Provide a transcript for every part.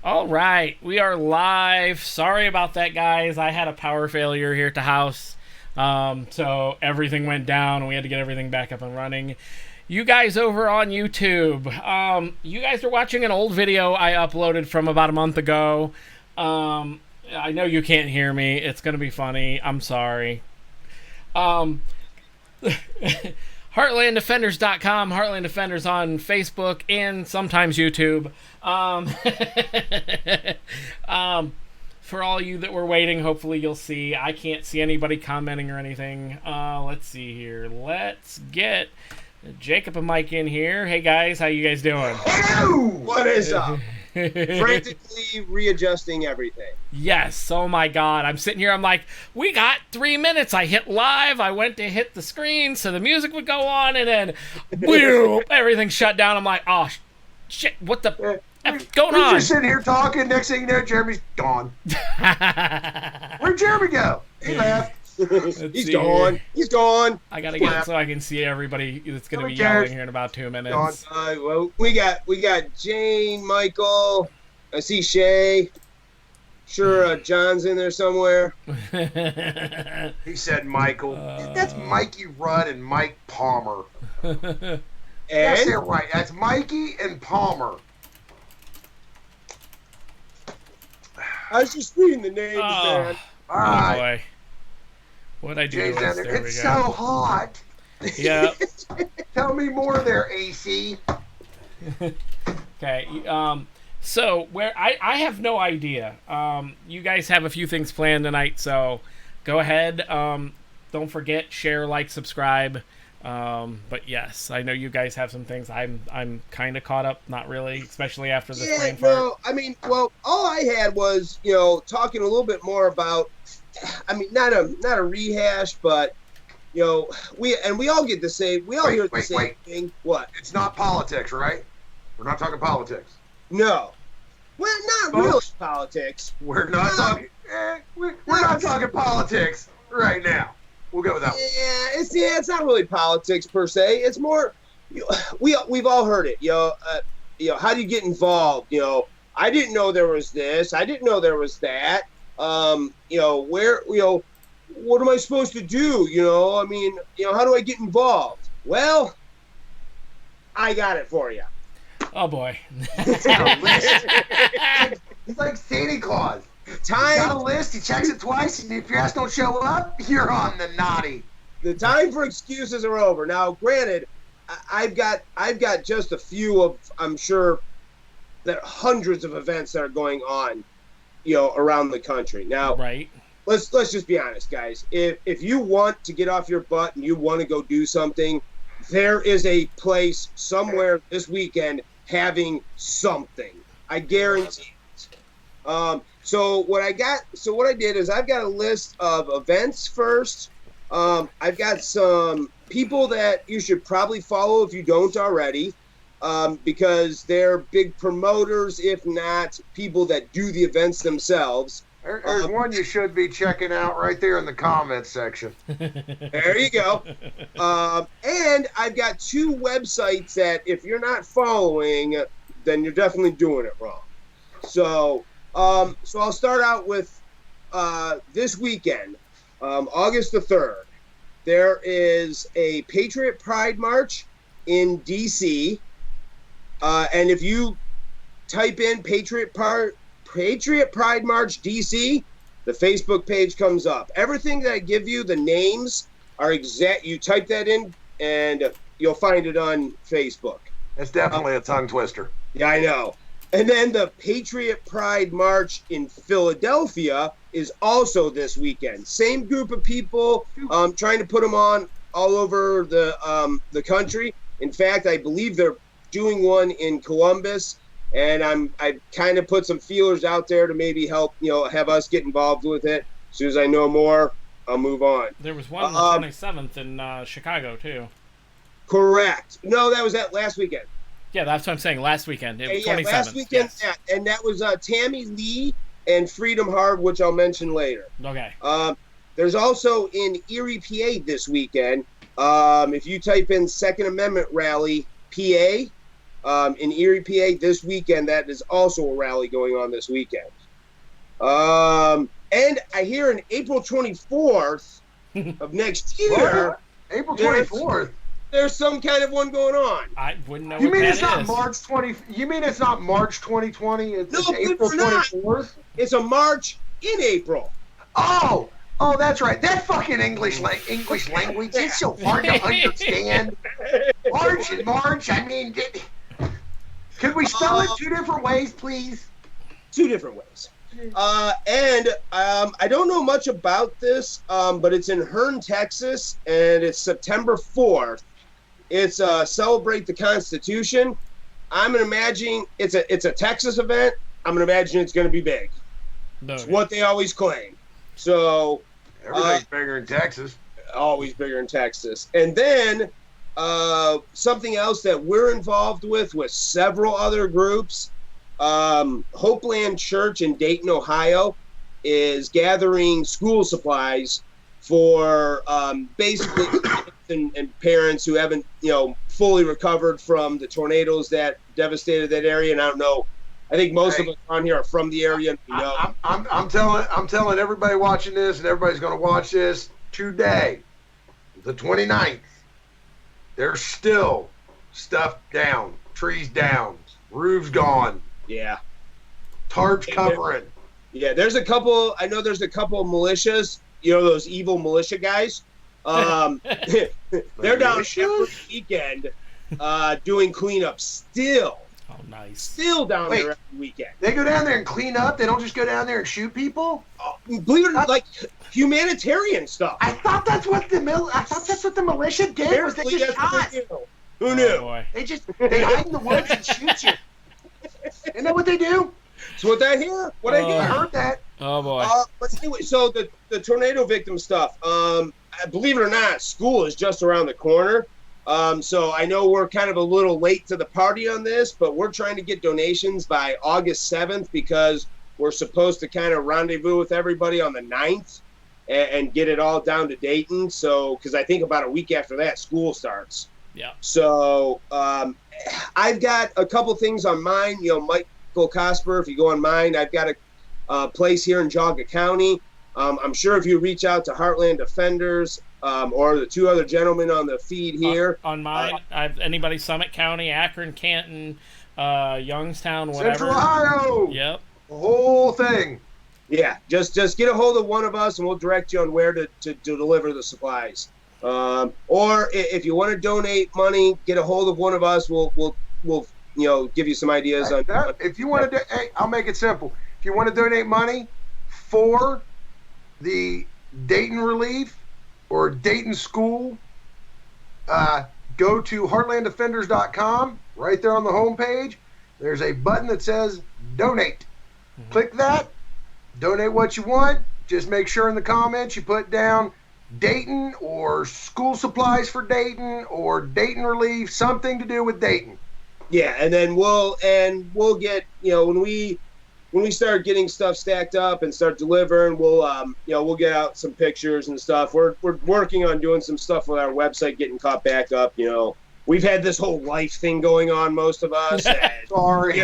All right, we are live. Sorry about that, guys. I had a power failure here at the house. So everything went down and we had to get everything back up and running. You guys over on YouTube, you guys are watching an old video I uploaded from about a month ago. I know you can't hear me. It's going to be funny. I'm sorry. HeartlandDefenders.com, Heartland Defenders on Facebook and sometimes YouTube. For all you that were waiting, hopefully you'll see. I can't see anybody commenting or anything. Let's see here. Let's get Jacob and Mike in here. Hey guys, how you guys doing? Hello! What is up? Frantically readjusting everything. Yes, oh my god. I'm sitting here, I'm like, we got 3 minutes. I hit live, I went to hit the screen so the music would go on, and then boom, everything shut down. I'm like, oh shit, what the F going on? We're just sitting here talking, next thing you know, Jeremy's gone. Where'd Jeremy go? He left. He's gone. He's gone. I gotta get it so I can see everybody that's gonna be yelling here in about 2 minutes. Well, we got Jane, Michael. I see Shay. Sure, John's in there somewhere. He said Michael. That's Mikey Rudd and Mike Palmer. That's it, right. That's Mikey and Palmer. I was just reading the names, man. All right. Boy. What'd I do? Jay's down there. We It's go. so hot. Yeah. Tell me more there, AC. Okay. So where I have no idea. You guys have a few things planned tonight, so go ahead. Don't forget, share, like, subscribe. But yes, I know you guys have some things. I'm kind of caught up, not really, especially after the brain fart. No, I mean, well, all I had was, talking a little bit more about. I mean, not a rehash, but we all get the same. We all hear the same thing. What? It's not politics, right? We're not talking politics. No. Well, not really politics. We're not talking. We're not talking politics right now. We'll go with that one. It's not really politics per se. It's more, we've all heard it. How do you get involved? I didn't know there was this. I didn't know there was that. What am I supposed to do? I mean, how do I get involved? Well, I got it for you. Oh boy. He's like Santa Claus. He's got a list, he checks it twice, and if your ass don't show up, you're on the naughty. The time for excuses are over. Now, granted, I've got just a few of, I'm sure, that hundreds of events that are going on, around the country. Now, right. Let's just be honest, guys. If you want to get off your butt and you want to go do something, there is a place somewhere this weekend having something. I guarantee it. So what I did is I've got a list of events first. I've got some people that you should probably follow if you don't already, because they're big promoters, if not people that do the events themselves. There's one you should be checking out right there in the comments section. There you go. And I've got 2 websites that if you're not following, then you're definitely doing it wrong. So I'll start out with this weekend, August the 3rd. There is a Patriot Pride March in D.C. And if you type in Patriot Pride March DC, the Facebook page comes up. Everything that I give you, the names are exact. You type that in, and you'll find it on Facebook. It's definitely a tongue twister. Yeah, I know. And then the Patriot Pride March in Philadelphia is also this weekend. Same group of people, trying to put them on all over the country. In fact, I believe they're doing one in Columbus. And I kind of put some feelers out there to maybe help, have us get involved with it. As soon as I know more, I'll move on. There was one on the 27th in Chicago, too. Correct. No, that was that last weekend. Yeah, that's what I'm saying. Last weekend. It was 27th. Last weekend. Yes. Yeah, and that was Tammy Lee and Freedom Hard, which I'll mention later. Okay. There's also in Erie, PA this weekend. If you type in Second Amendment Rally, PA, in Erie, PA this weekend. That is also a rally going on this weekend. And I hear on April 24th of next year, What? April 24th. There's some kind of one going on. I wouldn't know. You what mean that it's not is. March 20? You mean it's not March 2020? It's April it's not. 24th. It's a march in April. Oh, that's right. That fucking English language is so hard to understand. March and March. I mean, could we spell it 2 different ways, please? 2 different ways. And I don't know much about this, but it's in Hearne, Texas, and it's September 4th. It's Celebrate the Constitution. I'm gonna imagine it's a Texas event. I'm gonna imagine it's gonna be big. No. It's what they always claim. So Everything's bigger in Texas. Always bigger in Texas. And then something else that we're involved with several other groups. Hopeland Church in Dayton, Ohio, is gathering school supplies for basically and parents who haven't, fully recovered from the tornadoes that devastated that area. And I don't know. I think most of us on here are from the area. And we know. I'm telling everybody watching this, and everybody's going to watch this today, the 29th. There's still stuff down, trees down, roofs gone. Yeah. Tarps covering. Yeah, there's a couple. I know there's a couple of militias. Those evil militia guys. They're down every weekend doing cleanup still. Oh, nice. Still down there every weekend. They go down there and clean up? They don't just go down there and shoot people? Believe it or not, like humanitarian stuff. I thought that's what the militia did. Apparently, Was they just shot? Who knew? Boy. They hide in the woods and shoot you. Isn't that what they do? That's what I hear. I heard that. Oh boy. But anyway, so the tornado victim stuff. Believe it or not, school is just around the corner. So I know we're kind of a little late to the party on this, but we're trying to get donations by August 7th because we're supposed to kind of rendezvous with everybody on the 9th and get it all down to Dayton. So, because I think about a week after that, school starts. Yeah. So I've got a couple things on mine. Michael Cosper, if you go on mine, I've got a place here in Geauga County. I'm sure if you reach out to Heartland Defenders or the 2 other gentlemen on the feed here. On mine, anybody Summit County, Akron, Canton, Youngstown, whatever. Central Ohio. Yep. The whole thing. Yeah, just get a hold of one of us and we'll direct you on where to deliver the supplies. Or if you want to donate money, get a hold of one of us. We'll give you some ideas on. If you want to, I'll make it simple. If you want to donate money for the Dayton Relief or Dayton School, go to heartlanddefenders.com. Right there on the homepage, there's a button that says donate. Mm-hmm. Click that. Donate what you want. Just make sure in the comments you put down Dayton or school supplies for Dayton or Dayton Relief, something to do with Dayton. Yeah, and then we'll get, when we start getting stuff stacked up and start delivering, we'll get out some pictures and stuff. We're working on doing some stuff with our website, getting caught back up. We've had this whole life thing going on, most of us. And, Sorry.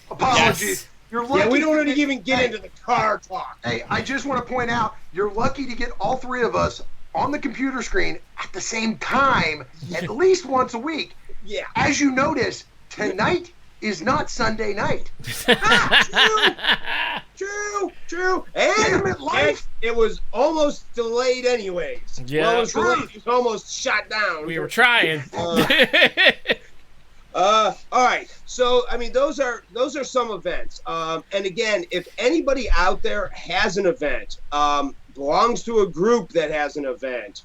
Apologies. Yes. You're lucky. Yeah, we don't even get into the car talk. Hey, I just want to point out, you're lucky to get all 3 of us on the computer screen at the same time at least once a week. Yeah. As you notice, tonight is not Sunday night. True. And life. It was almost delayed anyways. Yeah. Well, it was almost shot down. We were trying. All right. So, those are some events. And again, if anybody out there has an event, belongs to a group that has an event,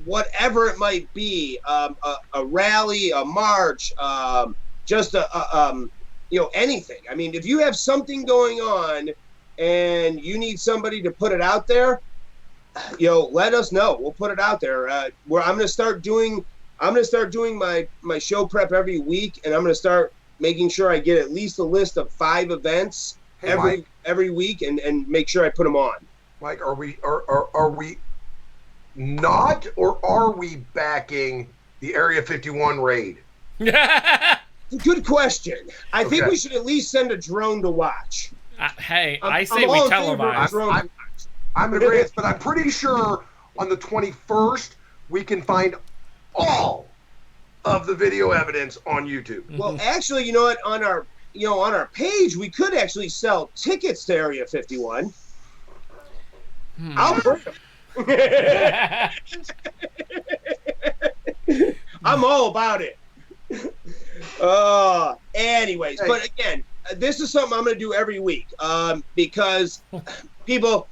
whatever it might be, a rally, a march, just anything. If you have something going on and you need somebody to put it out there, let us know. We'll put it out there. I'm going to start doing my show prep every week, and I'm going to start making sure I get at least a list of 5 events every week and make sure I put them on. Mike, are we not, or are we backing the Area 51 raid? It's a good question. I think Okay. we should at least send a drone to watch. Hey, I'm- I say I'm we all in favor of televise. drone to I'm- I'm in agreement, but I'm pretty sure on the 21st we can find all of the video evidence on YouTube. Well, actually, you know what? On our page, we could actually sell tickets to Area 51. I'll bring them. I'm all about it. Anyways, Hey. but again, this is something I'm going to do every week because people,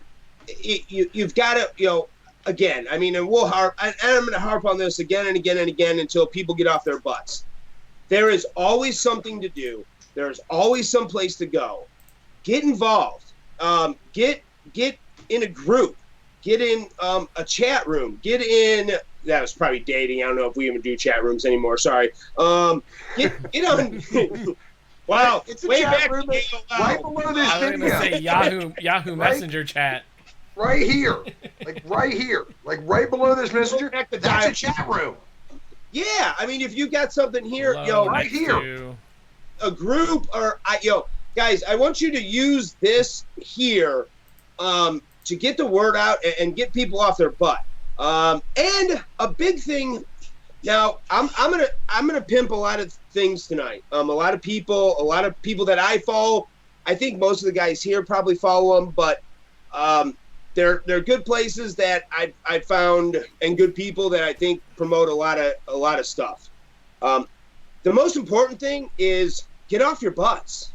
you've got to, again, I mean, and we'll harp, and I'm going to harp on this again and again and again until people get off their butts. There is always something to do. There's always some place to go. Get involved. Get in a group. Get in a chat room. Get in. That was probably dating. I don't know if we even do chat rooms anymore. Sorry. Get on. Wow. It's a Way chat back room to right below this I was video. gonna say Yahoo Right? Messenger chat. Right here. Like right here. Like right below this messenger. Back to That's a dial- chat room. Yeah, I mean, if you got something here, Hello, right next here. to- a group or guys, I want you to use this here to get the word out and get people off their butt. And a big thing now, I'm gonna pimp a lot of things tonight. A lot of people that I follow. I think most of the guys here probably follow them, but they're good places that I found and good people that I think promote a lot of stuff. The most important thing is get off your butts.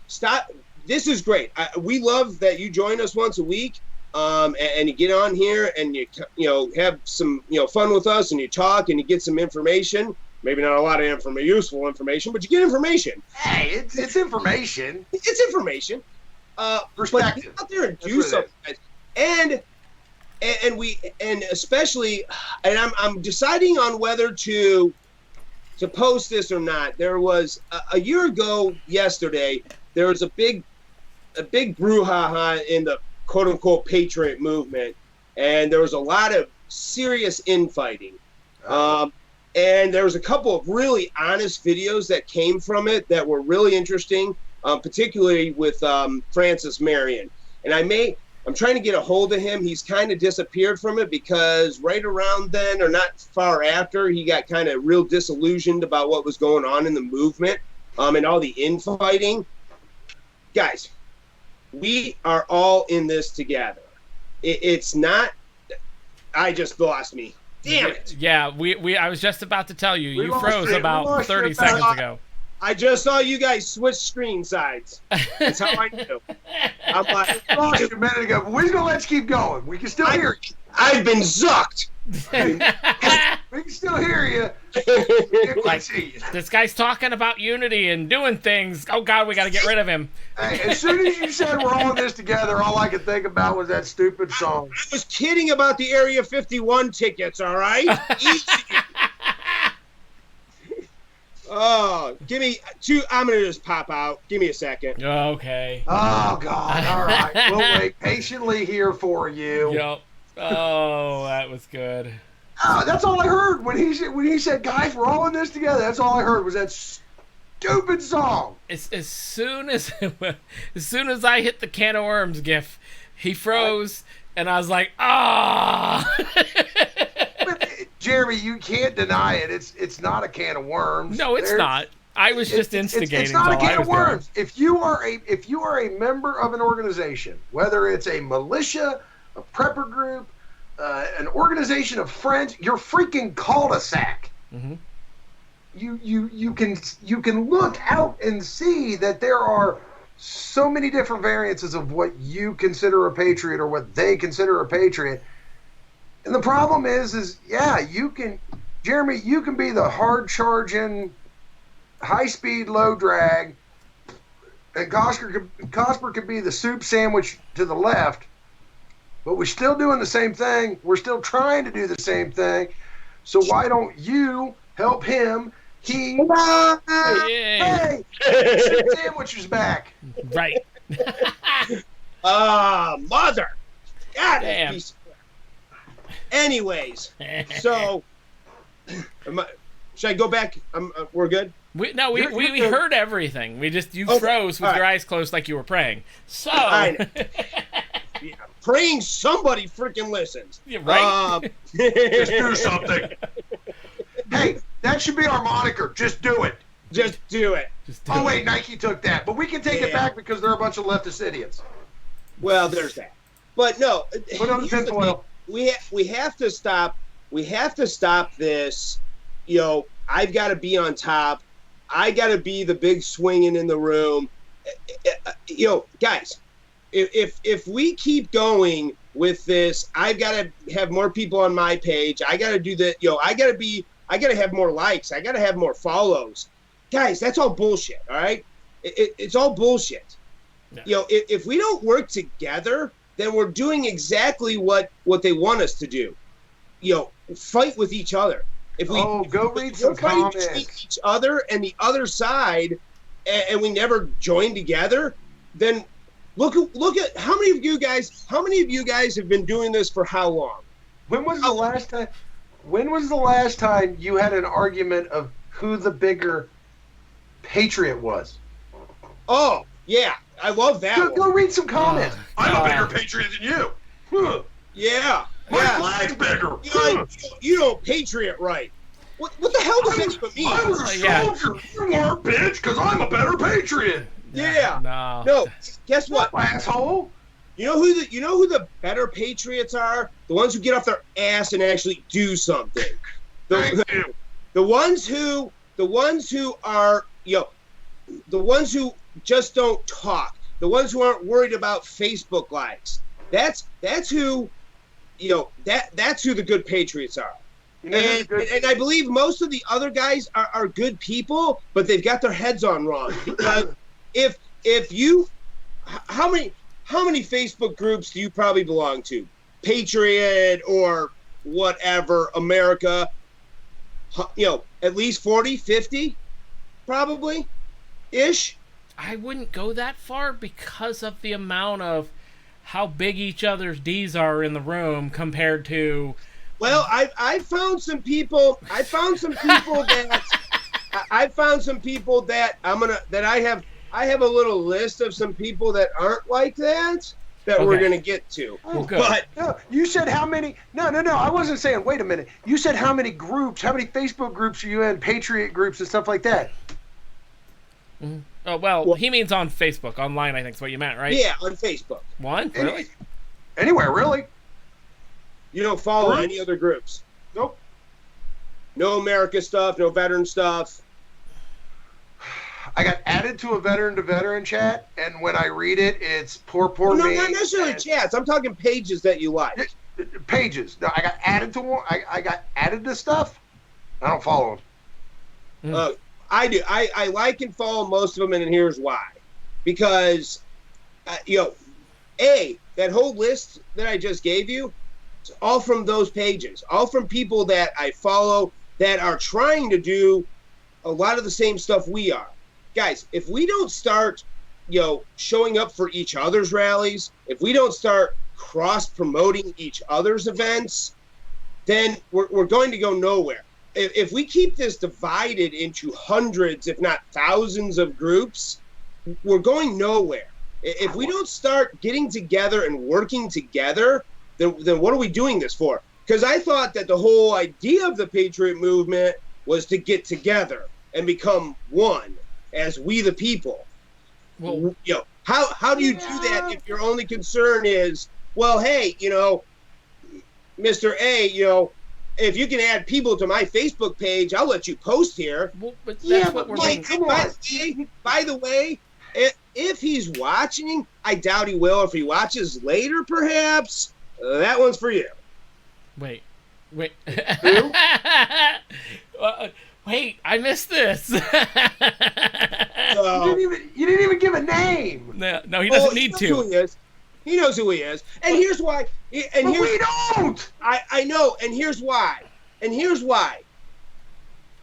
Stop. This is great. We love that you join us once a week, and you get on here and you have some fun with us and you talk and you get some information. Maybe not a lot of useful information, but you get information. Hey, it's information. It's information. But Perspective. get out there and That's do what it something, guys. And especially, and I'm deciding on whether to post this or not. There was a year ago yesterday. There was a big brouhaha in the quote unquote Patriot movement, and there was a lot of serious infighting. And there was a couple of really honest videos that came from it that were really interesting, particularly with Francis Marion. And I'm trying to get a hold of him. He's kind of disappeared from it because right around then or not far after, he got kind of real disillusioned about what was going on in the movement and all the infighting. Guys, we are all in this together. It's not, I just lost me. Damn it. Yeah, I was just about to tell you. We You lost froze you. We about lost you 30 about- seconds ago. I just saw you guys switch screen sides. That's how I knew. I'm like, Lost you a minute ago, but we're just gonna let you keep going. We can still hear you. I've been zucked. We can still hear you. We can't quite see you. This guy's talking about unity and doing things. Oh, God, we got to get rid of him. Hey, as soon as you said we're all in this together, all I could think about was that stupid song. I was kidding about the Area 51 tickets, all right? Easy. Oh, give me two. I'm going to just pop out. Give me a second. Okay. Oh God! All right, we'll wait patiently here for you. Yep. Oh, that was good. Oh, that's all I heard when he said, "Guys, we're all in this together." That's all I heard was that stupid song. As soon as I hit the can of worms gif, he froze, and I was like, ah. But, Jeremy, you can't deny it. It's not a can of worms. No, it's not. I was just instigating. It's not a all I can of was doing. worms. If you are a member of an organization, whether it's a militia, a prepper group, an organization of friends, your freaking cul-de-sac. Mm-hmm. You can look out and see that there are so many different variances of what you consider a patriot or what they consider a patriot. And the problem is yeah, Jeremy, you can be the hard charging, high speed, low drag, and Cosper could be the soup sandwich to the left, but we're still doing the same thing. We're still trying to do the same thing. So why don't you help him? Hey, soup sandwich is back. Right. Mother. God, Damn. Anyways, so Should I go back? We're good. We heard everything. You froze with your eyes closed like you were praying. So Yeah, praying somebody freaking listens. Yeah, right? Just do something. Hey, that should be our moniker. Just do it. Just do it. Oh wait, Nike took that, but we can take it back because they're a bunch of leftist idiots. Well, there's that. But no, put on the tinfoil. We have to stop. We have to stop this. You know, I've got to be on top. I got to be the big swinging in the room. You know, guys, if we keep going with this, I've got to have more people on my page. I got to do that. You know, I got to have more likes. I got to have more follows. Guys, that's all bullshit. All right, it's all bullshit. Yeah. You know, if we don't work together, then we're doing exactly what they want us to do. You know, fight with each other. If we go read some comments between each other and the other side, and we never join together, then look at how many of you guys have been doing this for how long? When was the last time you had an argument of who the bigger Patriot was? Oh yeah, I love that. Go read some comments. I'm a bigger Patriot than you. Huh. Yeah. My flag's bigger. You don't Patriot right. What the hell does that even mean? I was a soldier. You are, bitch, because I'm a better Patriot. Yeah. No. Guess what, asshole? You know who the better Patriots are? The ones who get off their ass and actually do something. The ones who are, you know, the ones who just don't talk. The ones who aren't worried about Facebook likes. That's who, you know, that's who the good Patriots are. You know, and I believe most of the other guys are good people, but they've got their heads on wrong. Because if you, how many Facebook groups do you probably belong to? Patriot or whatever, America, you know, at least 40, 50, probably, ish. I wouldn't go that far because of the amount of how big each other's D's are in the room compared to. Well, I found some people. I found some people that I have a little list of some people that aren't like that we're gonna get to. Well, good. But no, you said how many? No. I wasn't saying. Wait a minute. You said how many groups? How many Facebook groups are you in? Patriot groups and stuff like that. Mm-hmm. Oh well, he means on Facebook. Online, I think is what you meant, right? Yeah, on Facebook. One? Really? Anywhere, really? You don't follow any other groups? Nope. No America stuff, no veteran stuff. I got added to a veteran chat, and when I read it, it's poor me. No, not necessarily chats. I'm talking pages that you like. Pages. No, I got added to one. I got added to stuff. I don't follow them. I do. I like and follow most of them, and here's why. Because, you know, that whole list that I just gave you, it's all from those pages. All from people that I follow that are trying to do a lot of the same stuff we are. Guys, if we don't start, you know, showing up for each other's rallies, if we don't start cross-promoting each other's events, then we're going to go nowhere. If we keep this divided into hundreds, if not thousands of groups, we're going nowhere. If we don't start getting together and working together, then what are we doing this for? Because I thought that the whole idea of the Patriot movement was to get together and become one as we the people. Well, you know, how do you do that if your only concern is, well, hey, you know, Mr. A, you know, if you can add people to my Facebook page, I'll let you post here. Well, but that's what we're doing. By the way, if he's watching, I doubt he will. If he watches later, perhaps, that one's for you. Wait. Who? Wait, I missed this. You didn't even give a name. No, he doesn't need to. Who he is. He knows who he is. And here's why. We don't. I know. And here's why.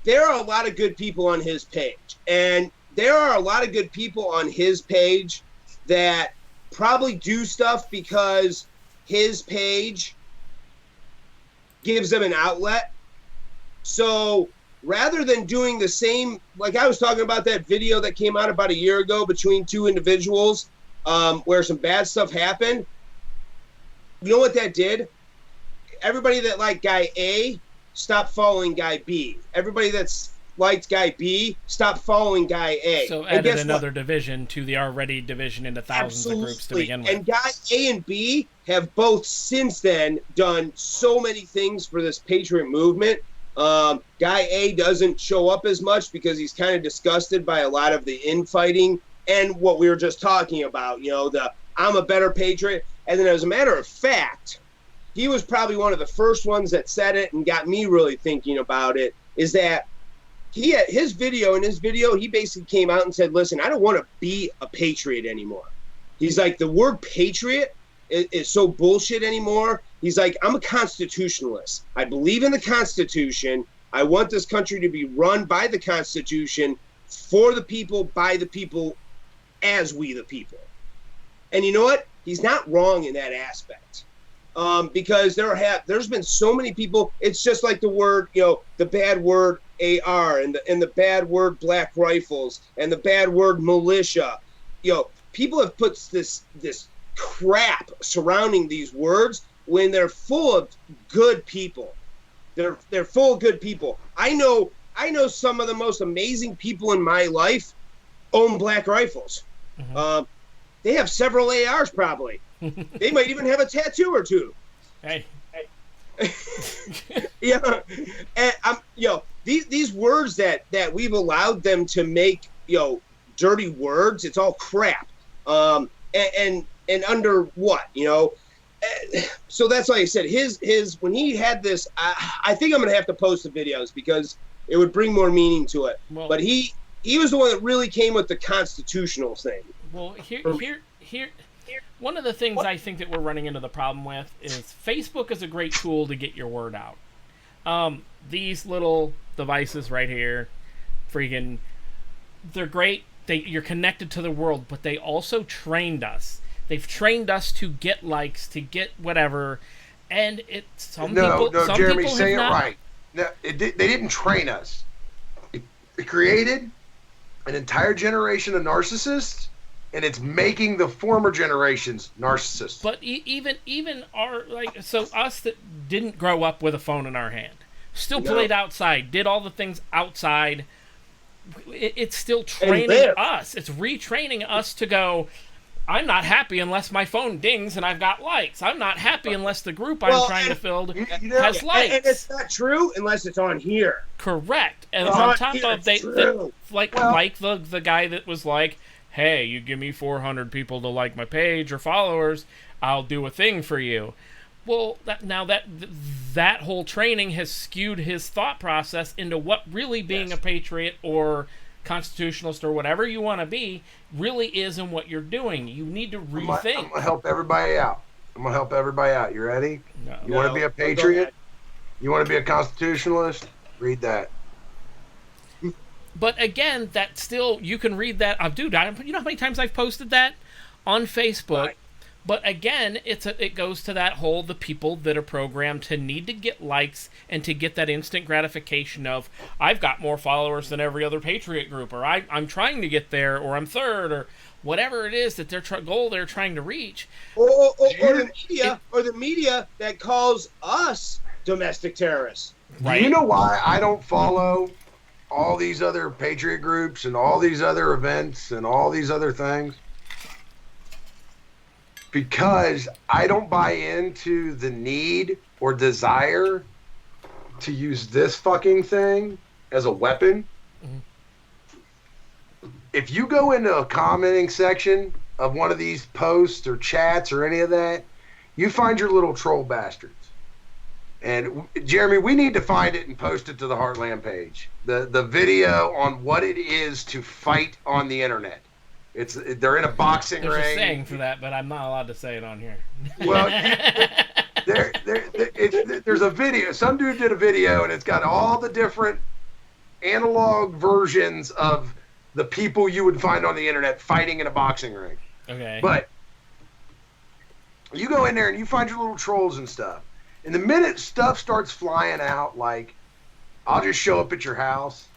There are a lot of good people on his page. And there are a lot of good people on his page that probably do stuff because his page gives them an outlet. So rather than doing the same, like I was talking about that video that came out about a year ago between two individuals where some bad stuff happened. You know what that did? Everybody that liked guy A stopped following guy B. Everybody that's liked guy B stopped following guy A. So added another division to the already division into thousands of groups to begin with. And guy A and B have both since then done so many things for this Patriot movement. Guy A doesn't show up as much because he's kind of disgusted by a lot of the infighting and what we were just talking about, the I'm a better Patriot. And then as a matter of fact, he was probably one of the first ones that said it and got me really thinking about it, is that in his video, he basically came out and said, listen, I don't want to be a patriot anymore. He's like, the word patriot is so bullshit anymore. He's like, I'm a constitutionalist. I believe in the Constitution. I want this country to be run by the Constitution, for the people, by the people, as we the people. And you know what? He's not wrong in that aspect. Because there's been so many people, it's just like the word, the bad word AR and the bad word black rifles and the bad word militia. People have put this crap surrounding these words when they're full of good people. They're full of good people. I know some of the most amazing people in my life own black rifles. Mm-hmm. They have several ARs probably. They might even have a tattoo or two. Hey. Yeah. And these words that we've allowed them to make, dirty words, it's all crap. And under what, so that's why I said his when he had this, I think I'm going to have to post the videos because it would bring more meaning to it. Well, but he was the one that really came with the constitutional thing. Well, here, one of the things I think that we're running into the problem with is Facebook is a great tool to get your word out. These little devices right here, they're great. You're connected to the world, but they also trained us. They've trained us to get likes, to get whatever, and Jeremy, say it right. No, they didn't train us. It created an entire generation of narcissists, and it's making the former generations narcissists. But even us that didn't grow up with a phone in our hand, still played outside, did all the things outside. It's still training us. It's retraining us to go, I'm not happy unless my phone dings and I've got likes. I'm not happy unless the group I'm trying to build has likes. And it's not true unless it's on here. Correct. And on top of the guy that was like, hey, you give me 400 people to like my page or followers, I'll do a thing for you. Well, that whole training has skewed his thought process into what really being a patriot or constitutionalist or whatever you want to be really is and what you're doing. You need to rethink. I'm going to help everybody out. You ready? No. You want to be a patriot? You want to be a constitutionalist? Read that. But again, that still, you can read that. Dude, you know how many times I've posted that on Facebook? Right. But again, it goes to that whole, the people that are programmed to need to get likes and to get that instant gratification of, I've got more followers than every other Patriot group, or I'm trying to get there, or I'm third, or whatever it is that their goal they're trying to reach. Or the media that calls us domestic terrorists. Right? Do you know why I don't follow all these other Patriot groups and all these other events and all these other things? Because I don't buy into the need or desire to use this fucking thing as a weapon. Mm-hmm. If you go into a commenting section of one of these posts or chats or any of that, you find your little troll bastards. And Jeremy, we need to find it and post it to the Heartland page. The video on what it is to fight on the internet. They're in a boxing ring. There's a saying for that, but I'm not allowed to say it on here. Well, there's a video. Some dude did a video, and it's got all the different analog versions of the people you would find on the internet fighting in a boxing ring. Okay. But you go in there and you find your little trolls and stuff. And the minute stuff starts flying out like, I'll just show up at your house.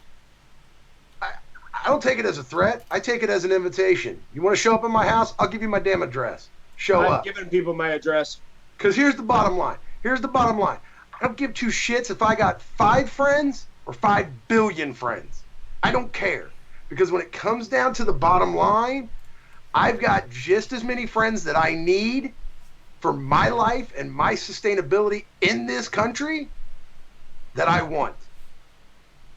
I don't take it as a threat. I take it as an invitation. You want to show up at my house? I'll give you my damn address. Show I'm up. giving people my address. Because here's the bottom line. I don't give two shits if I got 5 friends or 5 billion friends. I don't care. Because when it comes down to the bottom line, I've got just as many friends that I need for my life and my sustainability in this country that I want.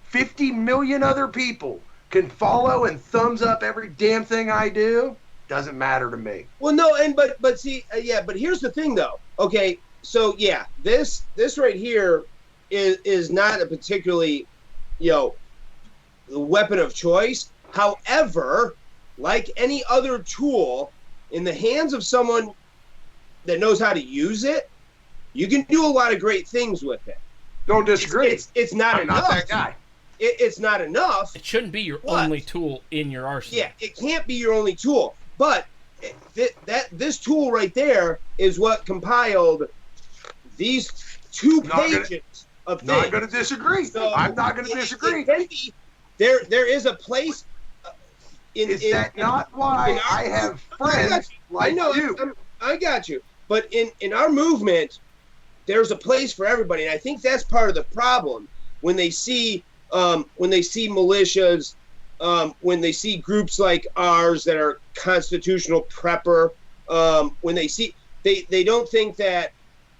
50 million other people can follow and thumbs up every damn thing I do. Doesn't matter to me. Well, no, but see, but here's the thing, though. Okay, so yeah, this right here is not a particularly, the weapon of choice. However, like any other tool in the hands of someone that knows how to use it, you can do a lot of great things with it. Don't disagree. It's not I'm enough. not that guy. It's not enough. It shouldn't be your only tool in your arsenal. Yeah, it can't be your only tool. But this tool right there is what compiled these 2 pages of things. Not going to disagree. So I'm not going to disagree. It can be, there is a place. Not why I have friends like you? I got you. But in our movement, there's a place for everybody, and I think that's part of the problem when they see militias, when they see groups like ours that are constitutional prepper, when they see they don't think that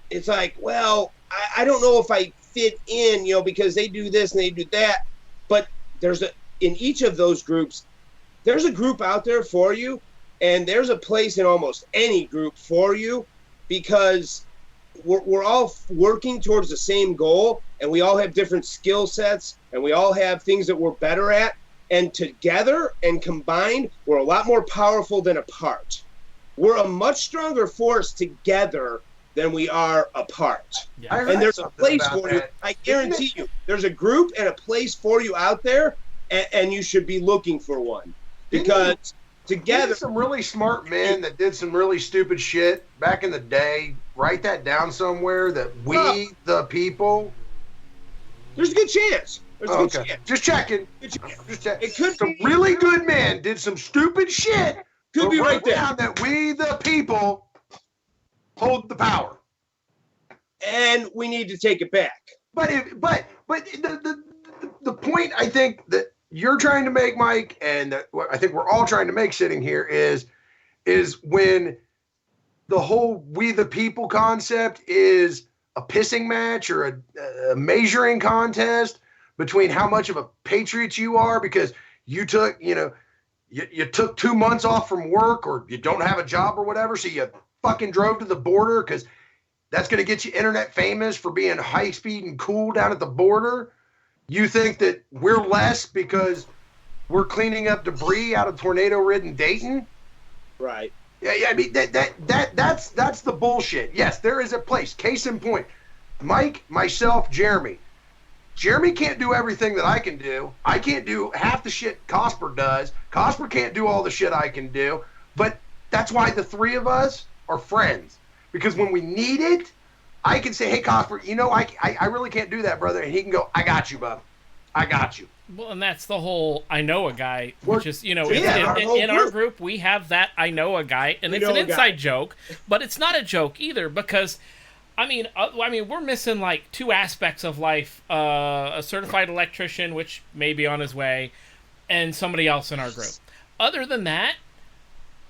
it's like, well, I don't know if I fit in, because they do this and they do that. But in each of those groups, there's a group out there for you, and there's a place in almost any group for you, because we're all working towards the same goal, and we all have different skill sets, and we all have things that we're better at, and together and combined, we're a lot more powerful than apart. We're a much stronger force together than we are apart. Yeah. And there's a place for you. I guarantee you, there's a group and a place for you out there, and you should be looking for one. Because together, some really smart men that did some really stupid shit back in the day. Write that down somewhere. That we the people. There's a good chance. Okay. Just checking. Just checking. It could some be really good men did some stupid shit. Could be right there. Down that we the people hold the power, and we need to take it back. But the point I think that you're trying to make, Mike, and what I think we're all trying to make sitting here is when the whole we the people concept is a pissing match or a measuring contest between how much of a patriot you are because you took, you took 2 months off from work or you don't have a job or whatever, so you fucking drove to the border because that's going to get you internet famous for being high speed and cool down at the border. You think that we're less because we're cleaning up debris out of tornado-ridden Dayton? Right. Yeah. I mean that's the bullshit. Yes, there is a place. Case in point, Mike, myself, Jeremy. Jeremy can't do everything that I can do. I can't do half the shit Cosper does. Cosper can't do all the shit I can do. But that's why the 3 of us are friends. Because when we need it, I can say, hey, Cosper, I really can't do that, brother. And he can go, I got you, bub. I got you. Well, and that's the whole I know a guy, which is, in our our group, we have that I know a guy, and it's an inside joke, but it's not a joke either because, I mean, we're missing like 2 aspects of life, a certified electrician, which may be on his way, and somebody else in our group. Other than that,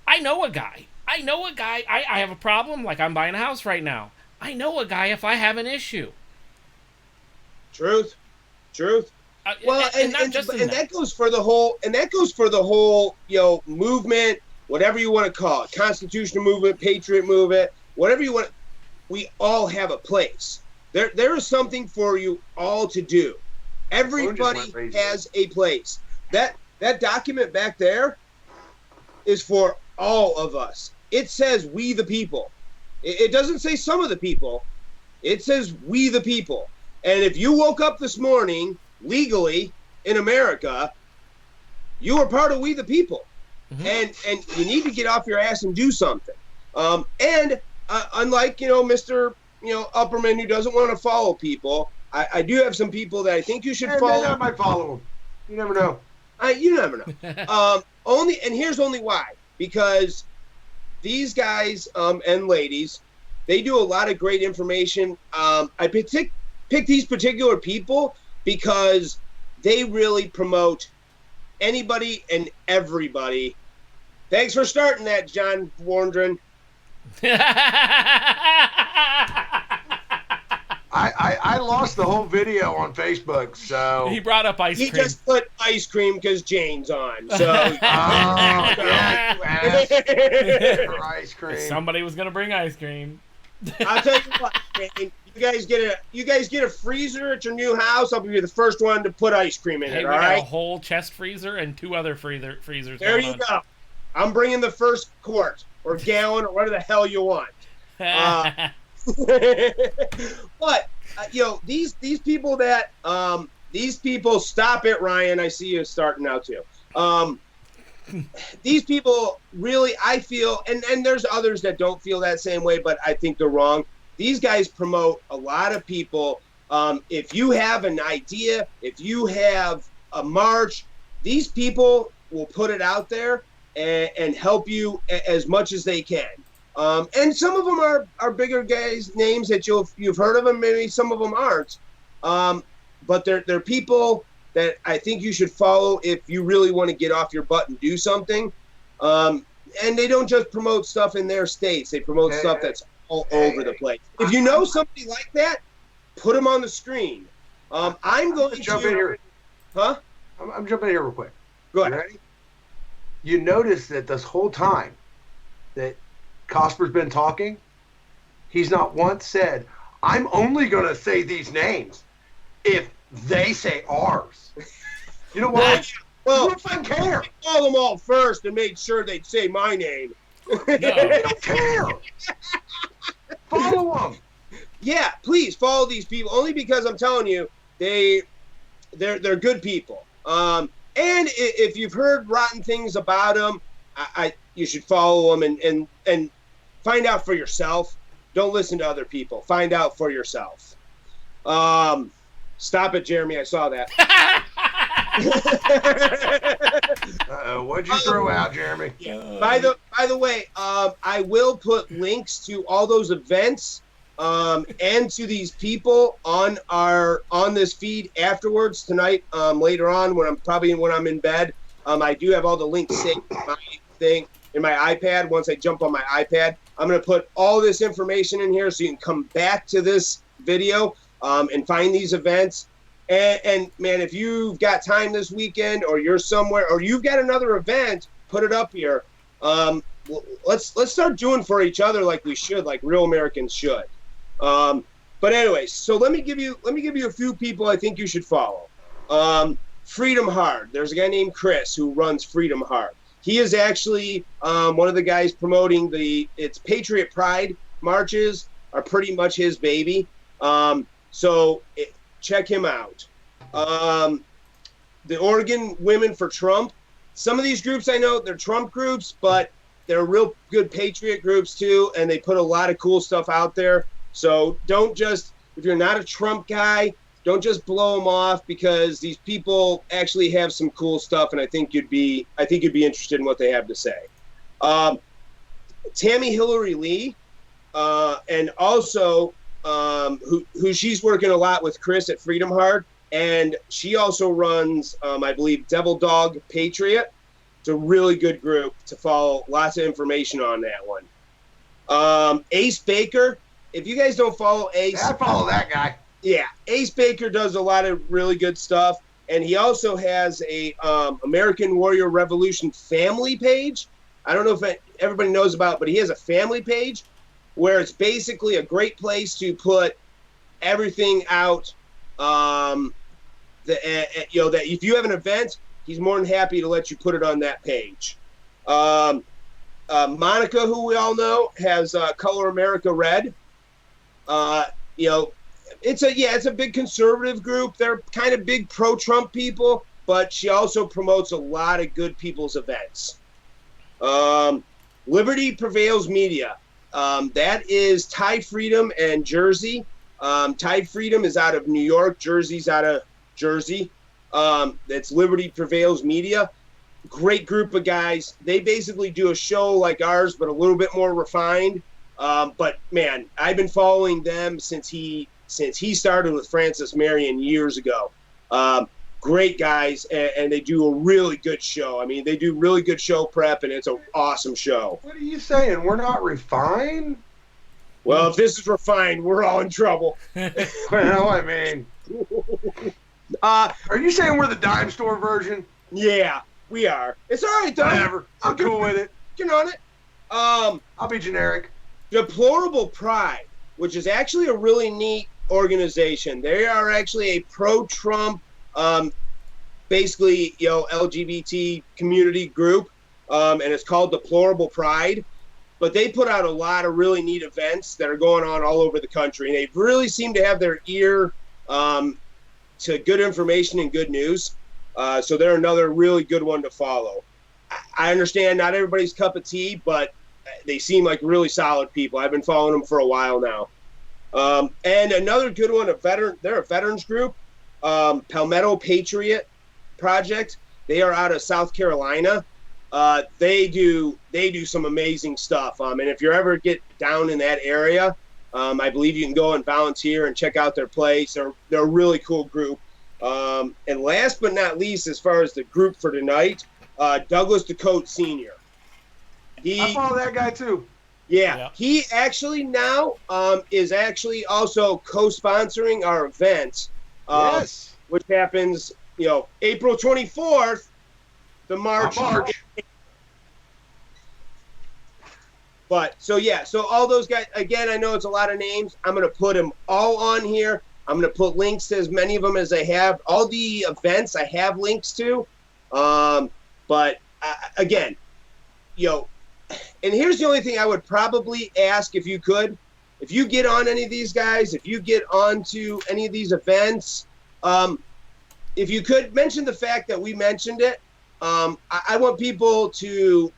I know a guy. I have a problem, like I'm buying a house right now. I know a guy if I have an issue. Truth. Well, and that goes for the whole, movement, whatever you want to call it, constitutional movement, patriot movement, whatever you want. We all have a place. There is something for you all to do. Everybody has a place. That document back there is for all of us. It says we the people. It doesn't say some of the people. It says we the people. And if you woke up this morning legally in America, you are part of we the people. Mm-hmm. And you need to get off your ass and do something. Unlike, Mr. Upperman who doesn't want to follow people, I do have some people that I think you should And follow. then I might follow him. You never know. You never know. Here's only why, because these guys and ladies, they do a lot of great information. I pick these particular people because they really promote anybody and everybody. Thanks for starting that, John Wardren. I lost the whole video on Facebook, so He brought up ice He cream. just put ice cream because Jane's on. So for ice cream. Somebody was gonna bring ice cream. I'll tell you what, Jane, you guys get a freezer at your new house. I'll be the first one to put ice cream in Hey, it. we All got a right. whole chest freezer and 2 other freezers. There going you on. go. I'm bringing the first quart or gallon or whatever the hell you want. But these people that these people, stop it, Ryan. I see you starting now too. These people really, I feel, and there's others that don't feel that same way, but I think they're wrong. These guys promote a lot of people. If you have an idea, if you have a march, these people will put it out there and help you as much as they can. And some of them are bigger guys, names that you've heard of them. Maybe some of them aren't. But they're people that I think you should follow if you really want to get off your butt and do something. And they don't just promote stuff in their states. They promote stuff that's all over the place. If you know somebody like that, put them on the screen. I'm going to jump in here. Huh? I'm jumping in here real quick. Go ahead. You ready? You notice that this whole time that Cosper's been talking, he's not once said, I'm only going to say these names if they say ours. You know why? Well, you don't care. call them all first and made sure they'd say my name. No. You don't care. Follow them. Yeah, please follow these people. Only because I'm telling you, they're good people. And if you've heard rotten things about them, you should follow them and find out for yourself. Don't listen to other people. Find out for yourself. Stop it, Jeremy. I saw that. What'd you throw out, Jeremy? By the way, I will put links to all those events and to these people on this feed afterwards tonight. Later on, when I'm in bed, I do have all the links saved in my iPad. Once I jump on my iPad, I'm going to put all this information in here so you can come back to this video and find these events. And man, if you've got time this weekend, or you're somewhere, or you've got another event, put it up here. Let's start doing for each other like we should, like real Americans should. But anyway, so let me give you a few people I think you should follow. Freedom Hard. There's a guy named Chris who runs Freedom Hard. He is actually one of the guys promoting its Patriot Pride marches are pretty much his baby. Check him out. The Oregon Women for Trump. Some of these groups I know, they're Trump groups, but they're real good Patriot groups too, and they put a lot of cool stuff out there. So don't just, if you're not a Trump guy, don't just blow them off, because these people actually have some cool stuff, and I think you'd be interested in what they have to say. Tammy Hillary Lee, and also who she's working a lot with Chris at Freedom Hard, and she also runs, I believe, Devil Dog Patriot. It's a really good group to follow. Lots of information on that one. Ace Baker. If you guys don't follow Ace, Yeah, I follow that guy. yeah, Ace Baker does a lot of really good stuff, and he also has a American Warrior Revolution family page. I don't know if everybody knows about it, but he has a family page where it's basically a great place to put everything out. That if you have an event, he's more than happy to let you put it on that page. Monica, who we all know, has Color America Red. It's a big conservative group. They're kind of big pro-Trump people, but she also promotes a lot of good people's events. Liberty Prevails Media. That is Ty Freedom and Jersey. Tide Freedom is out of New York. Jersey's out of Jersey. That's Liberty Prevails Media. Great group of guys. They basically do a show like ours, but a little bit more refined. But man, I've been following them since he started with Francis Marion years ago. Great guys, and they do a really good show. I mean, they do really good show prep, and it's an awesome show. What are you saying? We're not refined? Well, if this is refined, we're all in trouble. Well, I mean, are you saying we're the dime store version? Yeah, we are. It's all right, though. Whatever. I'm cool with it. Get on it. I'll be generic. Deplorable Pride, which is actually a really neat organization. They are actually a pro-Trump, basically, LGBT community group, and it's called Deplorable Pride. But they put out a lot of really neat events that are going on all over the country, and they really seem to have their ear to good information and good news. So they're another really good one to follow. I understand not everybody's cup of tea, but they seem like really solid people. I've been following them for a while now. And another good one, they're a veterans group, Palmetto Patriot Project. They are out of South Carolina. They do some amazing stuff. And if you ever get down in that area, I believe you can go and volunteer and check out their place. They're a really cool group. And last but not least, as far as the group for tonight, Douglas Ducote Sr. I follow that guy too. Yeah, he actually now is actually also co-sponsoring our event, Yes. which happens, April 24th, the March. But so all those guys, again, I know it's a lot of names. I'm going to put them all on here. I'm going to put links to as many of them as I have. All the events I have links to. But again, and here's the only thing I would probably ask if you could. If you get on any of these guys, if you get onto any of these events, if you could mention the fact that we mentioned it. I want people to,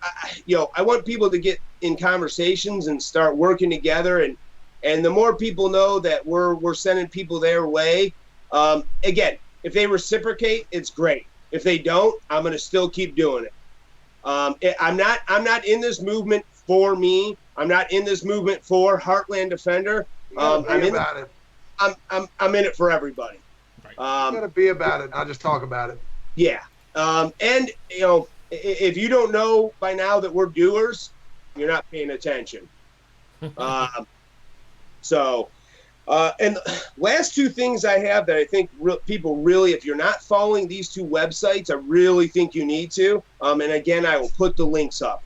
I want people to get in conversations and start working together. And the more people know that we're sending people their way, again, if they reciprocate, it's great. If they don't, I'm going to still keep doing it. I'm not in this movement for me. I'm not in this movement for Heartland Defender. I'm in it for everybody. Right. You gotta be about it, not just talk about it. Yeah. And if you don't know by now that we're doers, you're not paying attention. And last two things I have that I think people really, if you're not following these two websites, I really think you need to. And again, I will put the links up.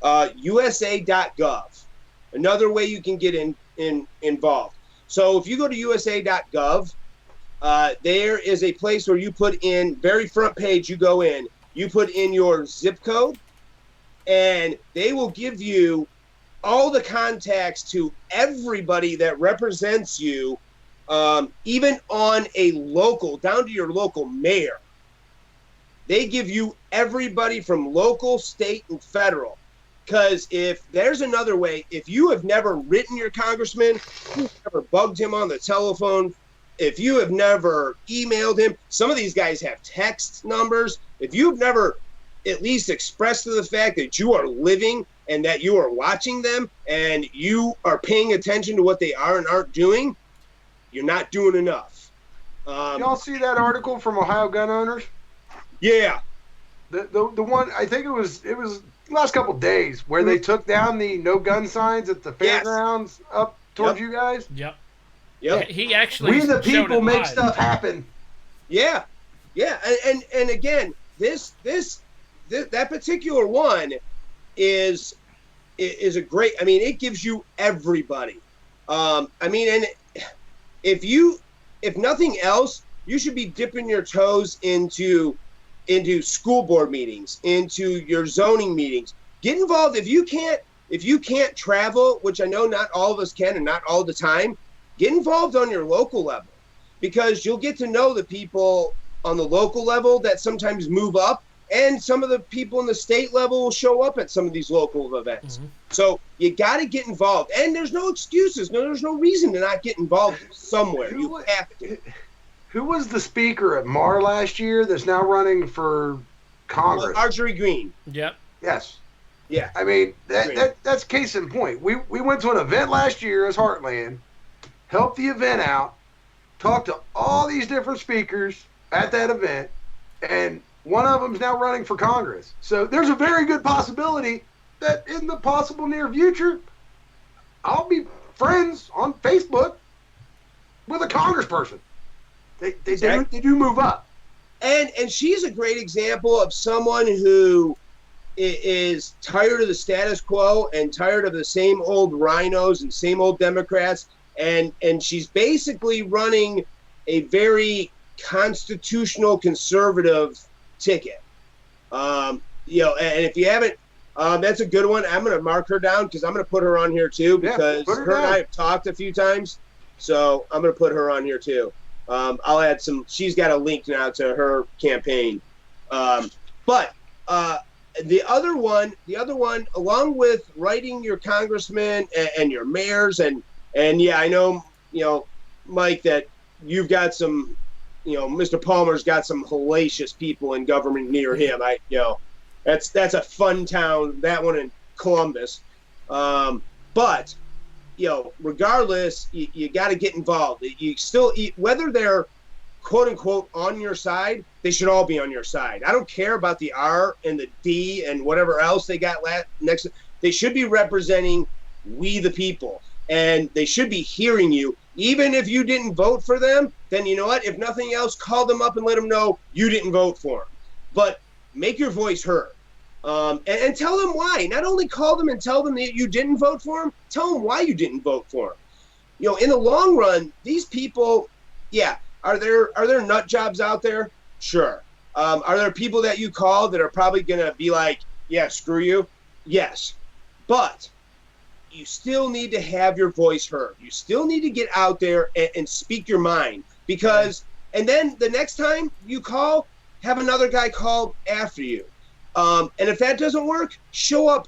USA.gov, another way you can get involved. So if you go to USA.gov, there is a place where you put in, very front page, you go in, you put in your zip code, and they will give you all the contacts to everybody that represents you, even on a local, down to your local mayor. They give you everybody from local, state, and federal. Because if there's another way, if you have never written your congressman, you've never bugged him on the telephone, if you have never emailed him, some of these guys have text numbers. If you've never at least expressed to the fact that you are living and that you are watching them and you are paying attention to what they are and aren't doing, you're not doing enough. Y'all see that article from Ohio gun owners? Yeah. The one, I think it was last couple days where they took down the no gun signs at the fairgrounds up towards you guys. Yep. Yep. He actually. We the people make live. stuff happen. Yeah. Yeah. And again, that particular one is a great, I mean, it gives you everybody. I mean, and if nothing else, you should be dipping your toes into school board meetings, into your zoning meetings. Get involved. If you can't travel, which I know not all of us can and not all the time, get involved on your local level, because you'll get to know the people on the local level that sometimes move up, and some of the people in the state level will show up at some of these local events. Mm-hmm. So you got to get involved, and there's no excuses. No, there's no reason to not get involved somewhere. You have to. Who was the speaker at Mar last year that's now running for Congress? Marjorie Greene. Yep. Yes. Yeah. I mean, that's case in point. We went to an event last year as Heartland, helped the event out, talked to all these different speakers at that event, and one of them's now running for Congress. So there's a very good possibility that in the possible near future, I'll be friends on Facebook with a congressperson. They do move up. And she's a great example of someone who is tired of the status quo and tired of the same old rhinos and same old Democrats. And she's basically running a very constitutional conservative ticket. And if you haven't, that's a good one. I'm going to mark her down because I'm going to put her on here too, because her and I have talked a few times. So I'm going to put her on here too. I'll add she's got a link now to her campaign. But the other one, along with writing your congressmen and your mayors and yeah, I know, Mike, that you've got some, Mr. Palmer's got some hellacious people in government near him. That's a fun town, that one in Columbus. But regardless, you got to get involved. You still, whether they're quote unquote on your side, they should all be on your side. I don't care about the R and the D and whatever else they got next. They should be representing we the people, and they should be hearing you. Even if you didn't vote for them, then you know what? If nothing else, call them up and let them know you didn't vote for them. But make your voice heard. And tell them why. Not only call them and tell them that you didn't vote for them, tell them why you didn't vote for them. In the long run, these people, are there nut jobs out there? Sure. Are there people that you call that are probably going to be like, yeah, screw you? Yes. But you still need to have your voice heard. You still need to get out there and speak your mind, because, and then the next time you call, have another guy call after you. And if that doesn't work, show up,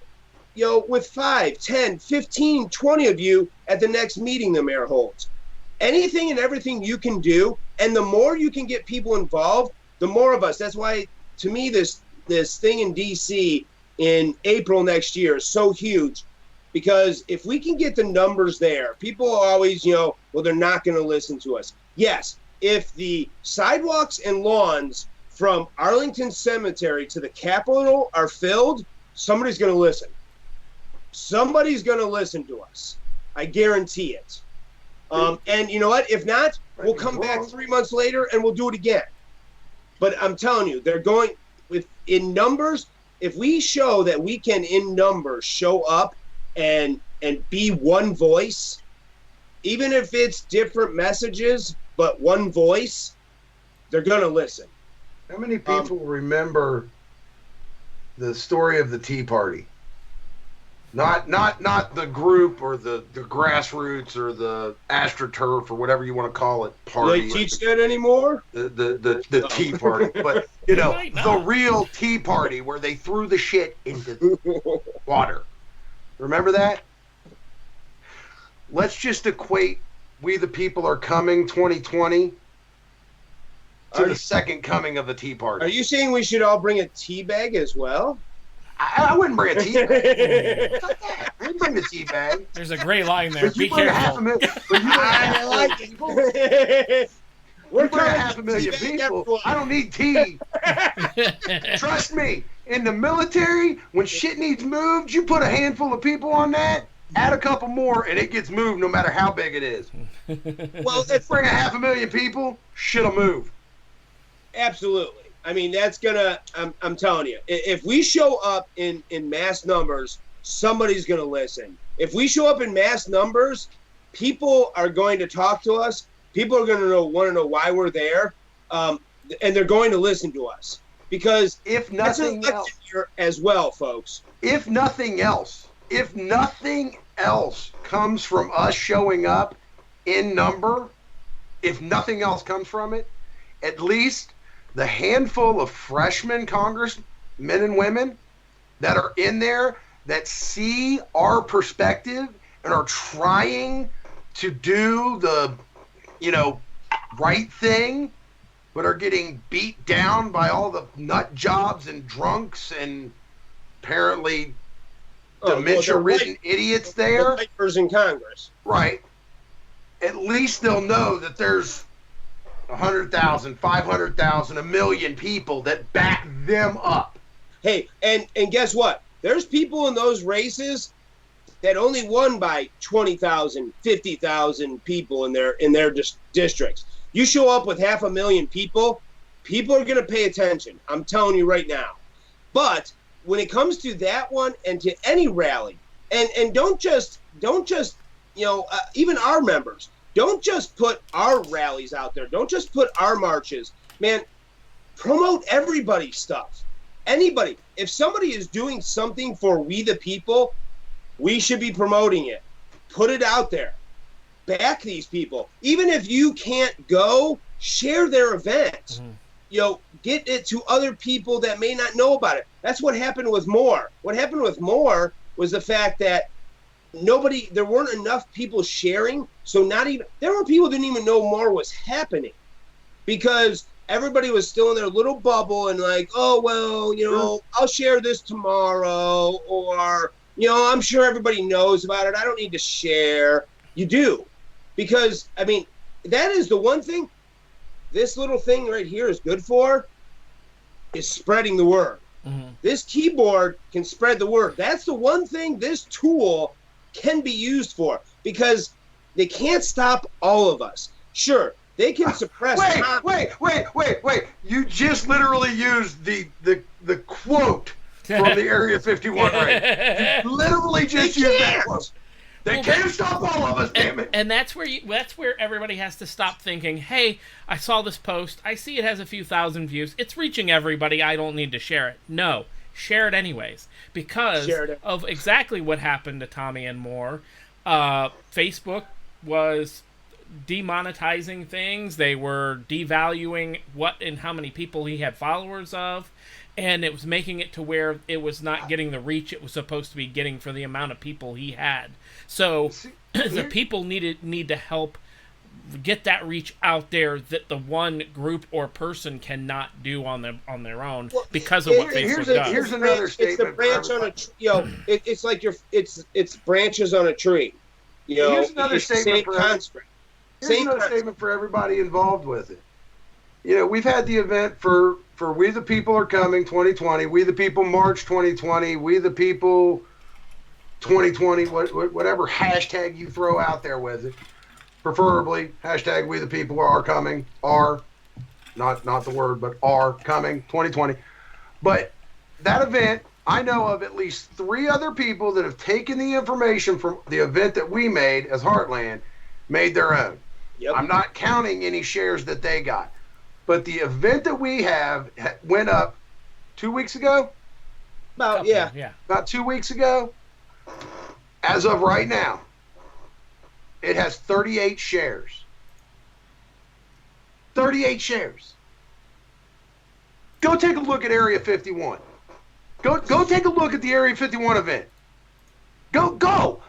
with 5, 10, 15, 20 of you at the next meeting the mayor holds. Anything and everything you can do, and the more you can get people involved, the more of us. That's why, to me, this thing in D.C. in April next year is so huge, because if we can get the numbers there, people are always, well, they're not going to listen to us. Yes, if the sidewalks and lawns from Arlington Cemetery to the Capitol are filled, somebody's going to listen. Somebody's going to listen to us. I guarantee it. And you know what? If not, we'll come back 3 months later and we'll do it again. But I'm telling you, they're going in numbers. If we show that we can, in numbers, show up and be one voice, even if it's different messages, but one voice, they're going to listen. How many people remember the story of the Tea Party? Not the group or the grassroots or the AstroTurf or whatever you want to call it party. Do they teach that anymore? The Tea Party, but the real Tea Party where they threw the shit into the water. Remember that? Let's just equate We the People Are Coming 2020 to the second coming of the Tea Party. Are you saying we should all bring a tea bag as well? I wouldn't bring a tea bag. I wouldn't bring the tea bag. There's a gray line there. But Be careful. I like it. We're bringing 500,000 people. I don't need tea. Trust me. In the military, when shit needs moved, you put a handful of people on that, add a couple more, and it gets moved no matter how big it is. Well, let's bring 500,000 people, shit'll move. Absolutely. I mean, that's gonna. I'm telling you, if we show up in mass numbers, somebody's gonna listen. If we show up in mass numbers, people are going to talk to us. People are going to want to know why we're there, and they're going to listen to us, because if nothing else, as well, folks. If nothing else comes from us showing up in number, if nothing else comes from it, at least the handful of freshman men and women that are in there that see our perspective and are trying to do the, right thing, but are getting beat down by all the nut jobs and drunks and apparently dementia-ridden idiots there. The vipers in Congress. Right. At least they'll know that there's 100,000, 500,000, 1 million people that back them up. Hey, and guess what? There's people in those races that only won by 20,000, 50,000 people in their districts. You show up with 500,000 people, people are going to pay attention. I'm telling you right now. But when it comes to that one and to any rally, and don't just even our members, don't just put our rallies out there. Don't just put our marches. Man, promote everybody's stuff. Anybody. If somebody is doing something for we the people, we should be promoting it. Put it out there. Back these people. Even if you can't go, share their event. Mm-hmm. Get it to other people that may not know about it. That's what happened with Moore. What happened with Moore was the fact that there weren't enough people sharing, so there were people who didn't even know more was happening because everybody was still in their little bubble and like, oh, well, I'll share this tomorrow, or, I'm sure everybody knows about it. I don't need to share. You do. Because, that is the one thing this little thing right here is good for, is spreading the word. Mm-hmm. This keyboard can spread the word. That's the one thing this tool can be used for, because they can't stop all of us. Sure, they can suppress. Wait! You just literally used the quote from the Area 51 raid. You literally just used that quote. They can't stop all of us, damn it. And that's where everybody has to stop thinking, hey, I saw this post. I see it has a few thousand views. It's reaching everybody. I don't need to share it. No, share it anyways. Because of exactly what happened to Tommy and Moore. Facebook was demonetizing things. They were devaluing what and how many people he had followers of. And it was making it to where it was not getting the reach it was supposed to be getting for the amount of people he had. So the people need to help get that reach out there that the one group or person cannot do on their own because of what Facebook does. Here's another statement. It's the branch on a it's like it's branches on a tree. Here's another statement for everybody involved with it. We've had the event for We the People Are Coming 2020, We the People March 2020, We the People 2020, whatever hashtag you throw out there with it. Preferably hashtag We the People Are Coming, not the word, but are coming 2020. But that event, I know of at least 3 other people that have taken the information from the event that we made as Heartland, made their own. Yep. I'm not counting any shares that they got. But the event that we have went up 2 weeks ago? About 2 weeks ago. As of right now, it has 38 shares. 38 shares. Go take a look at Area 51. Go take a look at the Area 51 event. Go.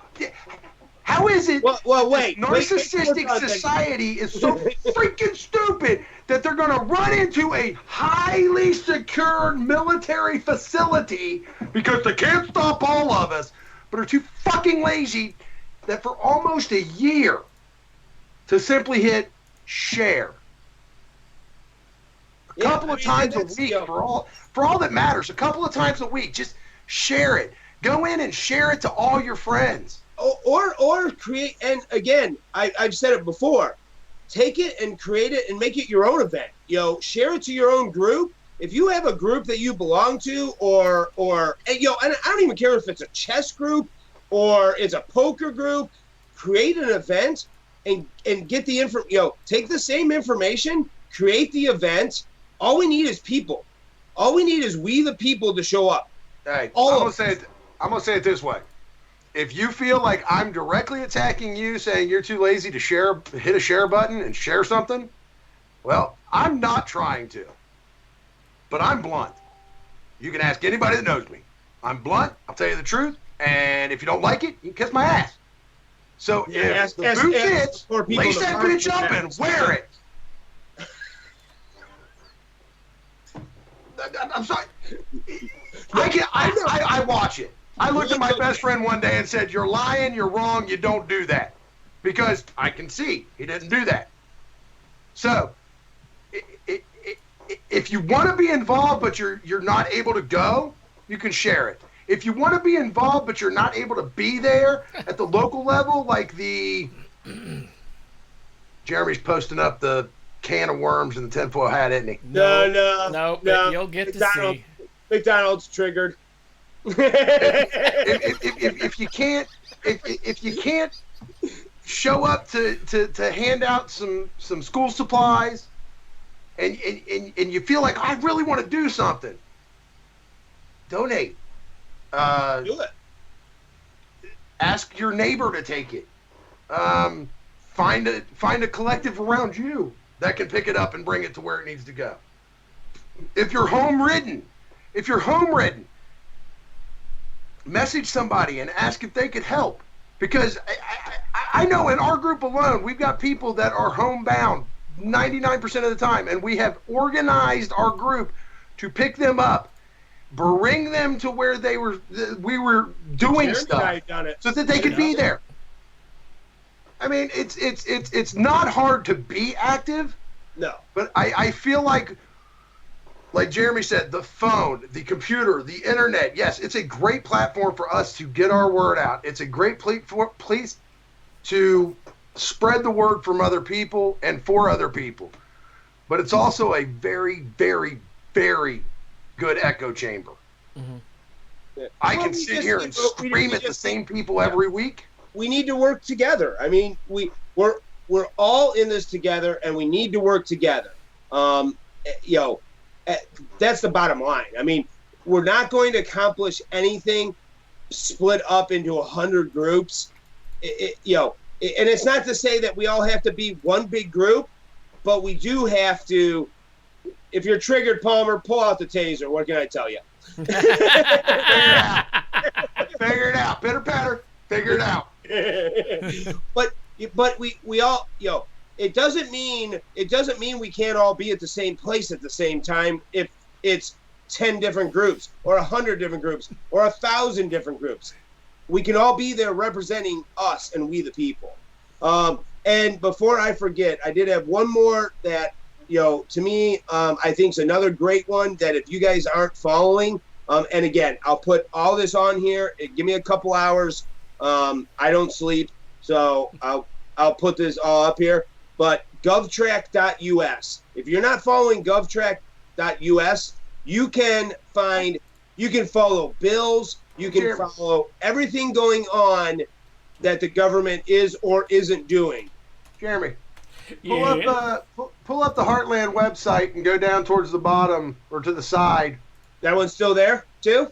How is it wait, narcissistic society is so freaking stupid that they're going to run into a highly secured military facility because they can't stop all of us, but are too fucking lazy that for almost a year to simply hit share. A couple of times a week for all that matters. A couple of times a week, just share it. Go in and share it to all your friends. Or create, and again, I've said it before, take it and create it and make it your own event. Share it to your own group. If you have a group that you belong to, and I don't even care if it's a chess group or it's a poker group, create an event and get the info. Take the same information, create the event. All we need is people. All we need is we the people to show up. Hey, I'm gonna say it this way. If you feel like I'm directly attacking you, saying you're too lazy to hit a share button and share something, well, I'm not trying to. But I'm blunt. You can ask anybody that knows me. I'm blunt. I'll tell you the truth. And if you don't like it, you can kiss my ass. So if the boot fits, lace that bitch up and wear it. I'm sorry. I watch it. I looked at my best friend one day and said, "You're lying. You're wrong. You don't do that." Because I can see he didn't do that. So if you want to be involved but you're not able to go, you can share it. If you want to be involved but you're not able to be there at the local level, like Jeremy's posting up the can of worms and the tinfoil hat, isn't he? No. You'll get to see. McDonald's triggered. if you can't show up to hand out some school supplies, and you feel like I really want to do something, donate. Do it. Ask your neighbor to take it. Find a collective around you that can pick it up and bring it to where it needs to go. If you're home ridden, message somebody and ask if they could help. Because I know in our group alone, we've got people that are homebound 99% of the time, and we have organized our group to pick them up, bring them to where we were doing stuff so that they could be there. I mean, it's not hard to be active. No. But I feel like Jeremy said, the phone, the computer, the internet, yes, it's a great platform for us to get our word out. It's a great place to spread the word from other people and for other people. But it's also a very, very, very good echo chamber. Mm-hmm. I can sit here and scream at the same people every week. We need to work together. I mean, we're all in this together, and we need to work together. That's the bottom line. I mean, we're not going to accomplish anything split up into 100 groups. And it's not to say that we all have to be one big group, but we do have to. If you're triggered, Palmer, pull out the taser. What can I tell you? Figure it out. Pitter patter. Figure it out. But we all, it doesn't mean we can't all be at the same place at the same time if it's 10 different groups or 100 different groups or 1,000 different groups. We can all be there representing us and we the people. And before I forget, I did have one more that, to me, I think is another great one that if you guys aren't following, and again, I'll put all this on here. Give me a couple hours. I don't sleep, so I'll put this all up here. But govtrack.us. If you're not following govtrack.us, you can follow bills. You can follow everything going on that the government is or isn't doing. Jeremy, pull up the Heartland website and go down towards the bottom or to the side. That one's still there too?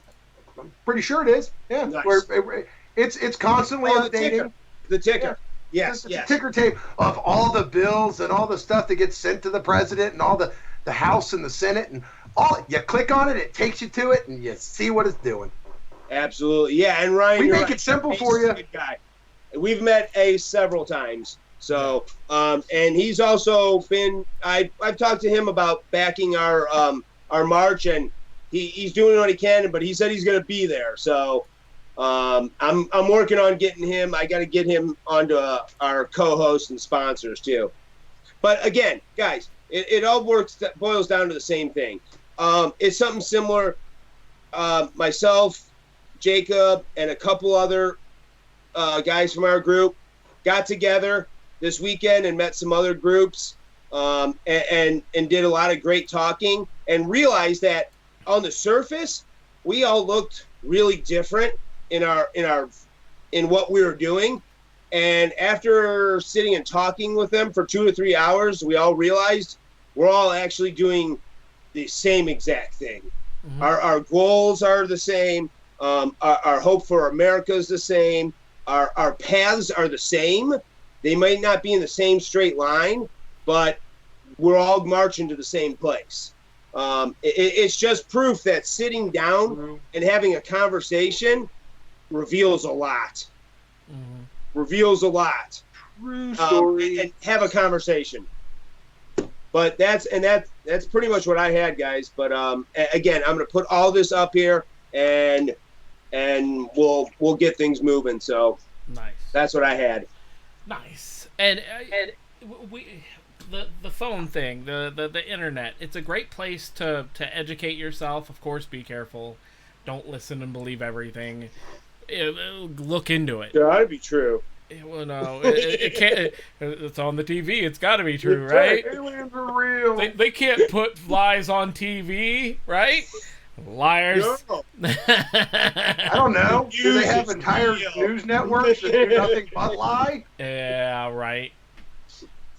I'm pretty sure it is. Yeah. Nice. It's constantly updating. The ticker. Yes. The ticker tape of all the bills and all the stuff that gets sent to the president and all the House and the Senate and all. You click on it, it takes you to it, and you see what it's doing. Absolutely. Yeah, and Ryan, we make it simple for you. Good guy. We've met Ace several times. So, and he's also been. I've talked to him about backing our march, and he's doing what he can, but he said he's going to be there. So, I'm working on getting him. I got to get him onto our co-hosts and sponsors too. But again, guys, it all boils down to the same thing. It's something similar. Myself, Jacob, and a couple other guys from our group got together this weekend and met some other groups and did a lot of great talking and realized that on the surface we all looked really different in what we were doing, and after sitting and talking with them for 2 or 3 hours, we all realized we're all actually doing the same exact thing. Mm-hmm. Our goals are the same. Our hope for America is the same. Our paths are the same. They might not be in the same straight line, but we're all marching to the same place. It's just proof that sitting down and having a conversation reveals a lot. Reveals a lot. True story. And have a conversation. But that's pretty much what I had, guys. But again, I'm going to put all this up here, and we'll get things moving. So nice. That's what I had. Nice. And we the phone thing, the internet. It's a great place to educate yourself. Of course, be careful. Don't listen and believe everything. Look into it. Gotta be true. Well, no, it can't. It's on the TV. It's got to be true, right? Aliens are real. They can't put lies on TV, right? Liars. No. I don't know. Do they have entire news networks that do nothing but lie? Yeah, right.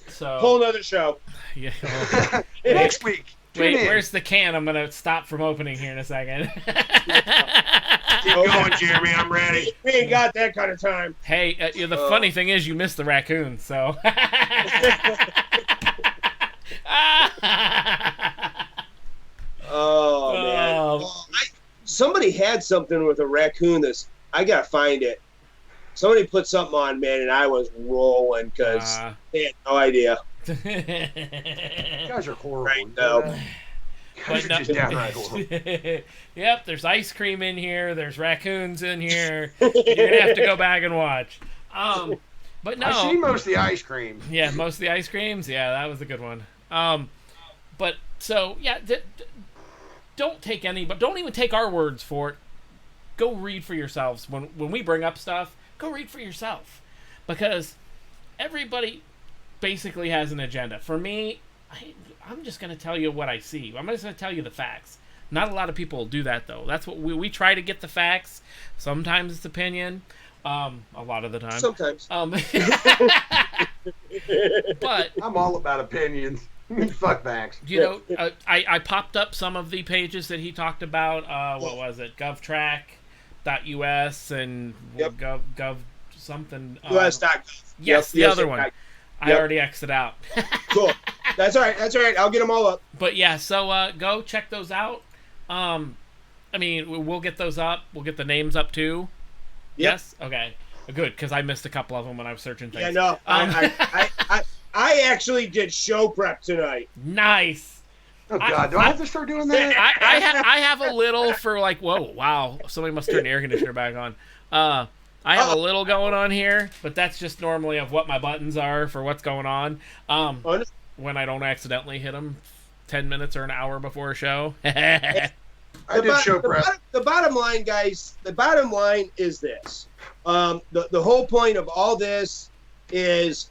So Whole nother show. Yeah. Next week. Wait, Tune in. where's the can? I'm gonna stop from opening here in a second. Keep going, Jeremy. I'm ready. We ain't got that kind of time. Hey, the funny thing is, you missed the raccoon, so. Oh man! Somebody had something with a raccoon. I gotta find it. Somebody put something on, man, and I was rolling because they had no idea. You guys are horrible. Right now. You guys are just downright horrible. Yep, there's ice cream in here. There's raccoons in here. You're gonna have to go back and watch. But no. I see most of the ice cream. Yeah, most of the ice creams. Yeah, that was a good one. But so yeah, don't even take our words for it. Go read for yourselves. When we bring up stuff, go read for yourself, because everybody basically has an agenda. For me, I'm just going to tell you what I see. I'm just going to tell you the facts. Not a lot of people do that, though. That's what we try to get the facts. Sometimes it's opinion. A lot of the time. Sometimes. But I'm all about opinions. Fuck facts. you know, I popped up some of the pages that he talked about. What was it? GovTrack.us and Yep. gov something. US.gov. Yes, the other one. Yep. I already exited out. Cool. That's all right. I'll get them all up. But yeah, so go check those out. I mean, we'll get those up. We'll get the names up too. Yep. Yes. Okay. Good, because I missed a couple of them when I was searching things. Yeah, no. I actually did show prep tonight. Nice. Oh God, do I have to start doing that? I have a little for like, whoa, wow. Somebody must turn the air conditioner back on. I have a little going on here, but that's just normally of what my buttons are for what's going on. When I don't accidentally hit them 10 minutes or an hour before a show. I did show prep. The bottom line, guys. The bottom line is this. The whole point of all this is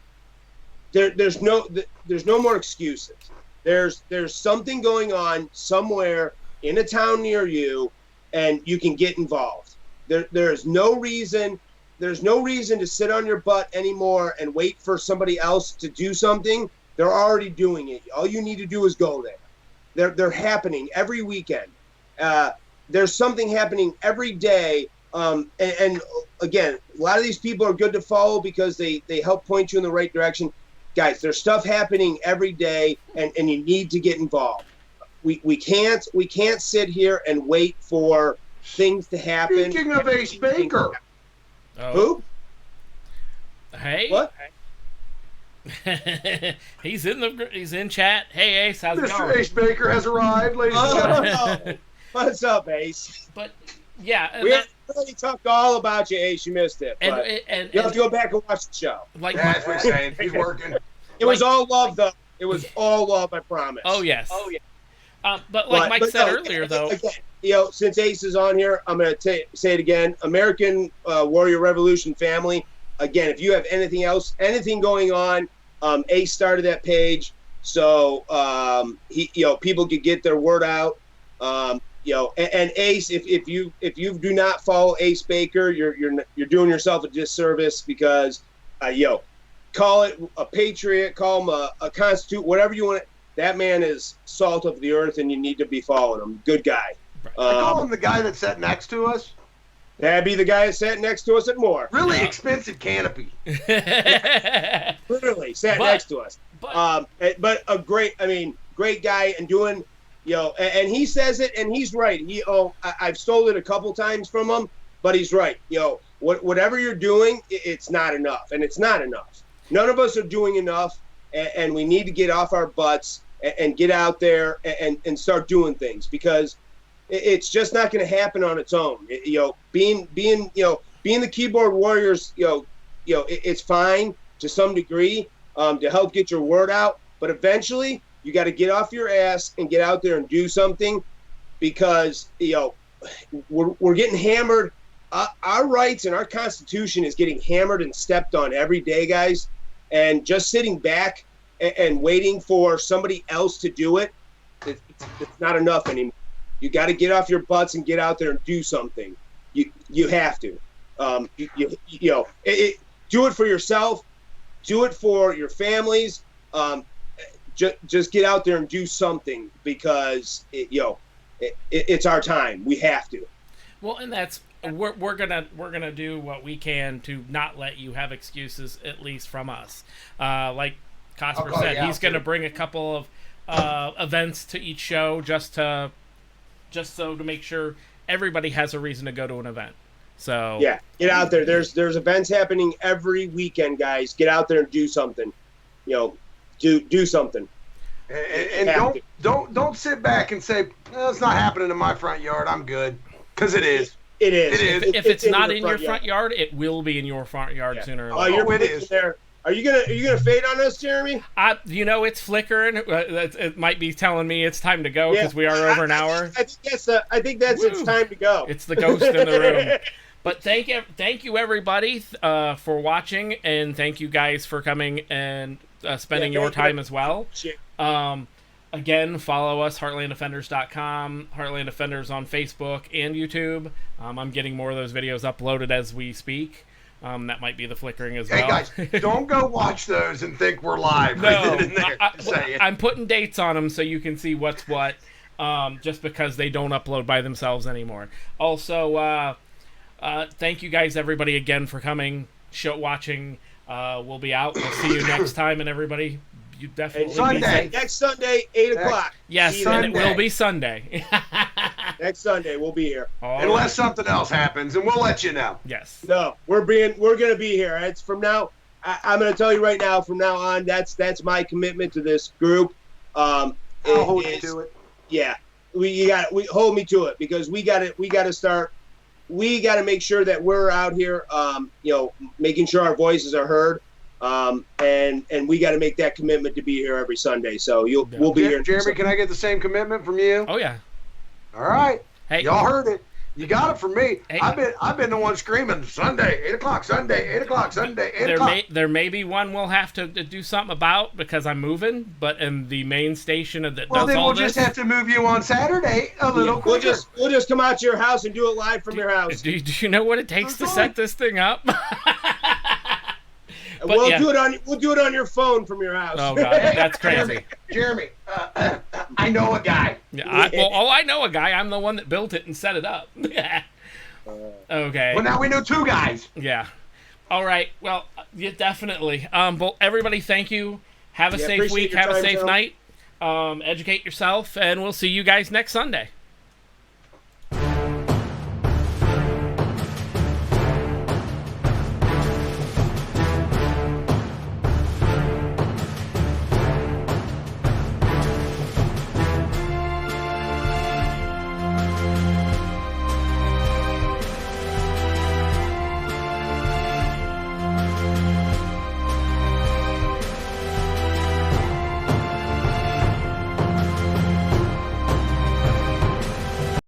there's no more excuses. There's something going on somewhere in a town near you, and you can get involved. There's no reason to sit on your butt anymore and wait for somebody else to do something. They're already doing it. All you need to do is go there. They're happening every weekend. There's something happening every day. And again, a lot of these people are good to follow because they help point you in the right direction. Guys, there's stuff happening every day, and you need to get involved. We can't sit here and wait for things to happen. Speaking of Ace Baker. Who? Hey. What? He's in chat. Hey Ace, how's it Mr. going? Ace Baker has arrived, ladies and gentlemen. What's up, Ace? But yeah, We already talked all about you, Ace. You missed it. But you have to go back and watch the show. like That's what he's saying. He's working. It was all love, though. It was all love, I promise. Oh yes. But like Mike said earlier, though. Again, since Ace is on here, I'm going to say it again. American Warrior Revolution family. Again, if you have anything going on, Ace started that page, so people could get their word out. And Ace, if you do not follow Ace Baker, you're doing yourself a disservice because, call it a patriot, call him a constitute, whatever you want. That man is salt of the earth, and you need to be following him. Good guy. I call him the guy that sat next to us. That'd be the guy that sat next to us at Moore. Really expensive canopy. Literally sat next to us. But a great guy and doing And he says it, and he's right. I've stolen it a couple times from him, but he's right. Whatever you're doing, it's not enough, and it's not enough. None of us are doing enough, and we need to get off our butts and get out there and start doing things, because it's just not going to happen on its own. Being the keyboard warriors, it's fine to some degree to help get your word out, but eventually you got to get off your ass and get out there and do something, because we're getting hammered. Our rights and our Constitution is getting hammered and stepped on every day, guys. And just sitting back and waiting for somebody else to do it, it's not enough anymore. You got to get off your butts and get out there and do something. You have to. Do it for yourself. Do it for your families. Just get out there and do something, because it's our time. We have to. Well, and that's we're gonna do what we can to not let you have excuses, at least from us. Like Cosper said, he's gonna bring a couple of events to each show just so to make sure everybody has a reason to go to an event. So yeah, get out there. There's events happening every weekend, guys. Get out there and do something. Do something. And don't sit back and say, it's not happening in my front yard, I'm good, because it is. It is. If it's not in your front yard, it will be in your front yard sooner or later. It is. There. Are you gonna fade on us, Jeremy? It's flickering. It might be telling me it's time to go, because we are over an hour. I think that's it's time to go. It's the ghost in the room. But thank you everybody for watching, and thank you guys for coming and spending your time as well. Again, follow us, heartlanddefenders.com, Heartland Defenders on Facebook and YouTube. I'm getting more of those videos uploaded as we speak. That might be the flickering as well. Hey, guys, don't go watch those and think we're live. No, I'm putting dates on them so you can see what's what, just because they don't upload by themselves anymore. Also, thank you guys, everybody, again for coming, watching. We'll be out. We'll see you next time, and everybody, you definitely next Sunday, 8 o'clock. Yes, and it will be Sunday. Next Sunday we'll be here, unless something else happens, and we'll let you know. Yes. No, we're gonna be here. It's from now. I'm gonna tell you right now. From now on, that's my commitment to this group. I'll hold you to it. Yeah, we hold me to it, because we got to start. We got to make sure that we're out here, making sure our voices are heard, and we got to make that commitment to be here every Sunday. So we'll be here. Jeremy, can I get the same commitment from you? Oh yeah. All right. Hey, y'all heard it. You got it from me. Hey. I've been the one screaming Sunday, 8 o'clock, Sunday, 8 o'clock, Sunday, 8 o'clock. There may be one we'll have to do something about, because I'm moving, but in the main station that does all this. Well, then we'll just have to move you on Saturday a little quicker. We'll just come out to your house and do it live from your house. Do you know what it takes to set this thing up? We'll do it on your phone from your house. Oh God, that's crazy. Jeremy, I know a guy. Yeah, I know a guy. I'm the one that built it and set it up. Okay. Well, now we know two guys. Yeah. All right. Well, yeah, definitely. Well, everybody, thank you. Have a safe week. Have a safe night. Educate yourself, and we'll see you guys next Sunday.